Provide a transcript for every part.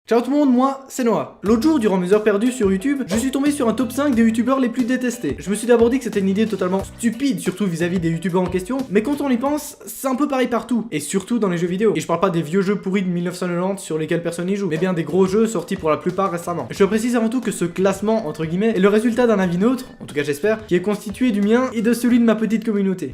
Ciao tout le monde, moi c'est Noah. L'autre jour, durant mes heures perdues sur YouTube, je suis tombé sur un top 5 des youtubeurs les plus détestés. Je me suis d'abord dit que c'était une idée totalement stupide, surtout vis-à-vis des youtubeurs en question, mais quand on y pense, c'est un peu pareil partout, et surtout dans les jeux vidéo. Et je parle pas des vieux jeux pourris de 1990 sur lesquels personne n'y joue, mais bien des gros jeux sortis pour la plupart récemment. Je précise avant tout que ce classement, entre guillemets, est le résultat d'un avis neutre, en tout cas j'espère, qui est constitué du mien et de celui de ma petite communauté.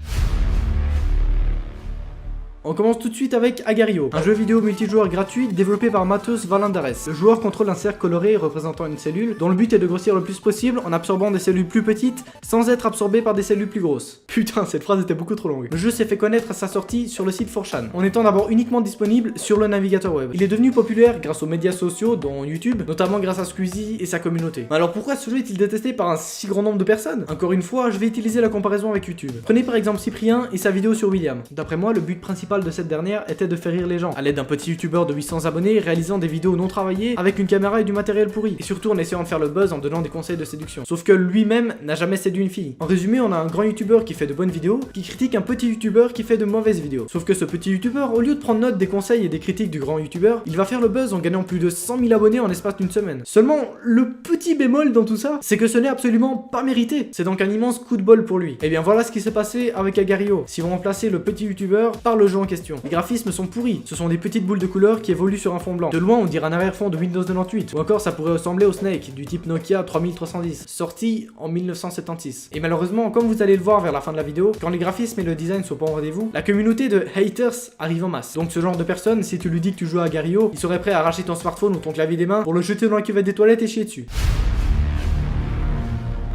On commence tout de suite avec Agario, un jeu vidéo multijoueur gratuit développé par Matheus Valandares. Le joueur contrôle un cercle coloré représentant une cellule, dont le but est de grossir le plus possible en absorbant des cellules plus petites sans être absorbé par des cellules plus grosses. Putain, cette phrase était beaucoup trop longue. Le jeu s'est fait connaître à sa sortie sur le site 4chan, en étant d'abord uniquement disponible sur le navigateur web. Il est devenu populaire grâce aux médias sociaux, dont YouTube, notamment grâce à Squeezie et sa communauté. Mais alors pourquoi ce jeu est-il détesté par un si grand nombre de personnes? Encore une fois, je vais utiliser la comparaison avec YouTube. Prenez par exemple Cyprien et sa vidéo sur William. D'après moi, le but principal de cette dernière était de faire rire les gens, à l'aide d'un petit youtubeur de 800 abonnés réalisant des vidéos non travaillées avec une caméra et du matériel pourri, et surtout en essayant de faire le buzz en donnant des conseils de séduction. Sauf que lui-même n'a jamais séduit une fille. En résumé, on a un grand youtubeur qui fait de bonnes vidéos, qui critique un petit youtubeur qui fait de mauvaises vidéos. Sauf que ce petit youtubeur, au lieu de prendre note des conseils et des critiques du grand youtubeur, il va faire le buzz en gagnant plus de 100 000 abonnés en l'espace d'une semaine. Seulement, le petit bémol dans tout ça, c'est que ce n'est absolument pas mérité. C'est donc un immense coup de bol pour lui. Et bien voilà ce qui s'est passé avec Agario. Si vous remplacez le petit youtubeur par le jeu en question. Les graphismes sont pourris, ce sont des petites boules de couleur qui évoluent sur un fond blanc. De loin on dirait un arrière-fond de Windows 98, ou encore ça pourrait ressembler au Snake du type Nokia 3310, sorti en 1976. Et malheureusement, comme vous allez le voir vers la fin de la vidéo, quand les graphismes et le design sont pas au rendez-vous, la communauté de haters arrive en masse. Donc ce genre de personne, si tu lui dis que tu joues à Agario, il serait prêt à arracher ton smartphone ou ton clavier des mains pour le jeter dans la cuvette des toilettes et chier dessus.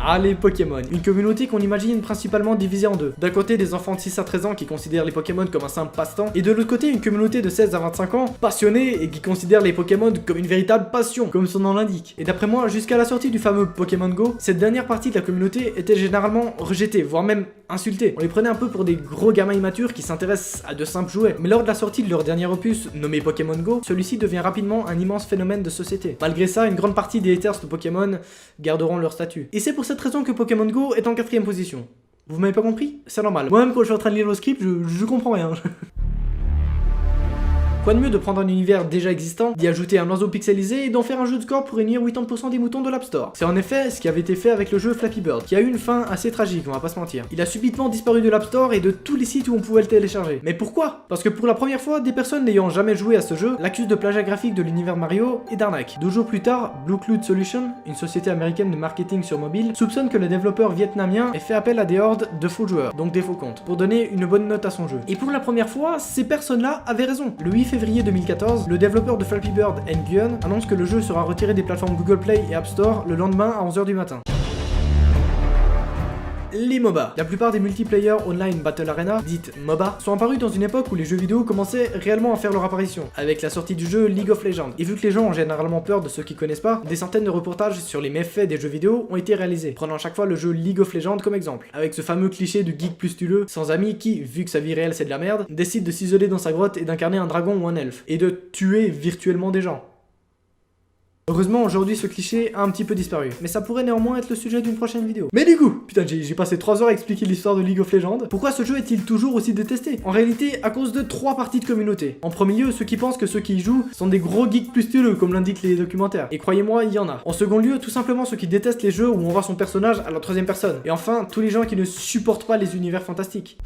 Ah, les Pokémon. Une communauté qu'on imagine principalement divisée en deux. D'un côté, des enfants de 6 à 13 ans qui considèrent les Pokémon comme un simple passe-temps, et de l'autre côté, une communauté de 16 à 25 ans passionnés et qui considèrent les Pokémon comme une véritable passion, comme son nom l'indique. Et d'après moi, jusqu'à la sortie du fameux Pokémon Go, cette dernière partie de la communauté était généralement rejetée, voire même insultée. On les prenait un peu pour des gros gamins immatures qui s'intéressent à de simples jouets. Mais lors de la sortie de leur dernier opus, nommé Pokémon Go, celui-ci devient rapidement un immense phénomène de société. Malgré ça, une grande partie des haters de Pokémon garderont leur statut. Et c'est pour cette raison que Pokémon Go est en 4ème position. Vous m'avez pas compris? C'est normal. Moi-même quand je suis en train de lire le script, je comprends rien. Quoi de mieux de prendre un univers déjà existant, d'y ajouter un oiseau pixelisé et d'en faire un jeu de score pour réunir 80% des moutons de l'App Store. C'est en effet ce qui avait été fait avec le jeu Flappy Bird, qui a eu une fin assez tragique, on va pas se mentir. Il a subitement disparu de l'App Store et de tous les sites où on pouvait le télécharger. Mais pourquoi? Parce que pour la première fois, des personnes n'ayant jamais joué à ce jeu l'accusent de plagiat graphique de l'univers Mario et d'arnaque. 2 jours plus tard, Blue Cloud Solutions, une société américaine de marketing sur mobile, soupçonne que le développeur vietnamien ait fait appel à des hordes de faux joueurs, donc des faux comptes, pour donner une bonne note à son jeu. Et pour la première fois, ces personnes-là avaient raison. Le 8 février 2014, le développeur de Flappy Bird, Nguyen, annonce que le jeu sera retiré des plateformes Google Play et App Store le lendemain à 11h du matin. Les MOBA. La plupart des multiplayer online Battle Arena, dites MOBA, sont apparus dans une époque où les jeux vidéo commençaient réellement à faire leur apparition, avec la sortie du jeu League of Legends. Et vu que les gens ont généralement peur de ceux qui connaissent pas, des centaines de reportages sur les méfaits des jeux vidéo ont été réalisés, prenant à chaque fois le jeu League of Legends comme exemple, avec ce fameux cliché du geek plus tuleux, sans amis qui, vu que sa vie réelle c'est de la merde, décide de s'isoler dans sa grotte et d'incarner un dragon ou un elfe, et de tuer virtuellement des gens. Heureusement, aujourd'hui, ce cliché a un petit peu disparu. Mais ça pourrait néanmoins être le sujet d'une prochaine vidéo. Mais du coup, putain, j'ai passé 3 heures à expliquer l'histoire de League of Legends. Pourquoi ce jeu est-il toujours aussi détesté? En réalité, à cause de 3 parties de communauté. En premier lieu, ceux qui pensent que ceux qui y jouent sont des gros geeks plus styleux, comme l'indiquent les documentaires. Et croyez-moi, il y en a. En second lieu, tout simplement ceux qui détestent les jeux où on voit son personnage à la 3ème personne. Et enfin, tous les gens qui ne supportent pas les univers fantastiques.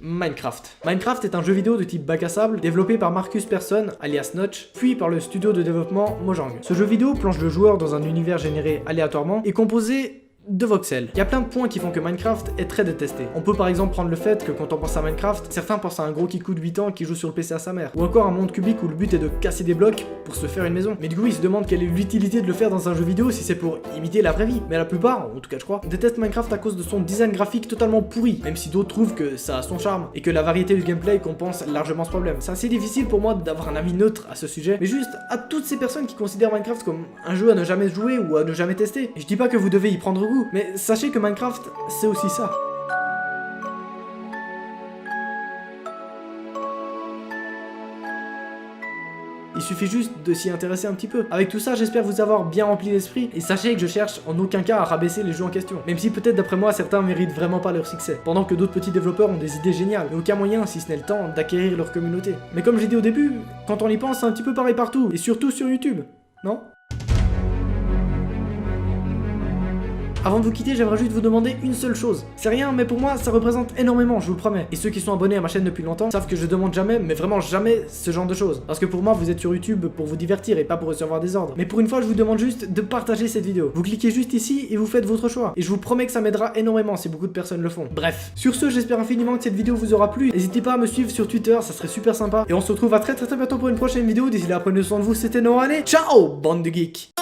Minecraft. Minecraft est un jeu vidéo de type bac à sable développé par Marcus Persson, alias Notch, puis par le studio de développement Mojang. Ce jeu vidéo plonge le joueur dans un univers généré aléatoirement et composé de voxels. Il y a plein de points qui font que Minecraft est très détesté. On peut par exemple prendre le fait que quand on pense à Minecraft, certains pensent à un gros kikou de 8 ans qui joue sur le PC à sa mère. Ou encore un monde cubique où le but est de casser des blocs pour se faire une maison. Mais du coup ils se demandent quelle est l'utilité de le faire dans un jeu vidéo si c'est pour imiter la vraie vie. Mais la plupart, en tout cas je crois, détestent Minecraft à cause de son design graphique totalement pourri, même si d'autres trouvent que ça a son charme, et que la variété du gameplay compense largement ce problème. C'est assez difficile pour moi d'avoir un avis neutre à ce sujet, mais juste à toutes ces personnes qui considèrent Minecraft comme un jeu à ne jamais jouer ou à ne jamais tester. Je dis pas que vous devez y prendre goût, mais sachez que Minecraft, c'est aussi ça. il suffit juste de s'y intéresser un petit peu. Avec tout ça, j'espère vous avoir bien rempli l'esprit, et sachez que je cherche en aucun cas à rabaisser les jeux en question. Même si peut-être d'après moi, certains méritent vraiment pas leur succès, pendant que d'autres petits développeurs ont des idées géniales, mais aucun moyen, si ce n'est le temps, d'acquérir leur communauté. Mais comme j'ai dit au début, quand on y pense, c'est un petit peu pareil partout, et surtout sur YouTube, non? Avant de vous quitter, j'aimerais juste vous demander une seule chose. C'est rien, mais pour moi, ça représente énormément, je vous le promets. Et ceux qui sont abonnés à ma chaîne depuis longtemps savent que je demande jamais, mais vraiment jamais, ce genre de choses. Parce que pour moi, vous êtes sur YouTube pour vous divertir et pas pour recevoir des ordres. Mais pour une fois, je vous demande juste de partager cette vidéo. Vous cliquez juste ici et vous faites votre choix. Et je vous promets que ça m'aidera énormément si beaucoup de personnes le font. Bref. Sur ce, j'espère infiniment que cette vidéo vous aura plu. N'hésitez pas à me suivre sur Twitter, ça serait super sympa. Et on se retrouve à très bientôt pour une prochaine vidéo. D'ici là, prenez soin de vous, c'était Noah, allez, ciao, bande de geeks.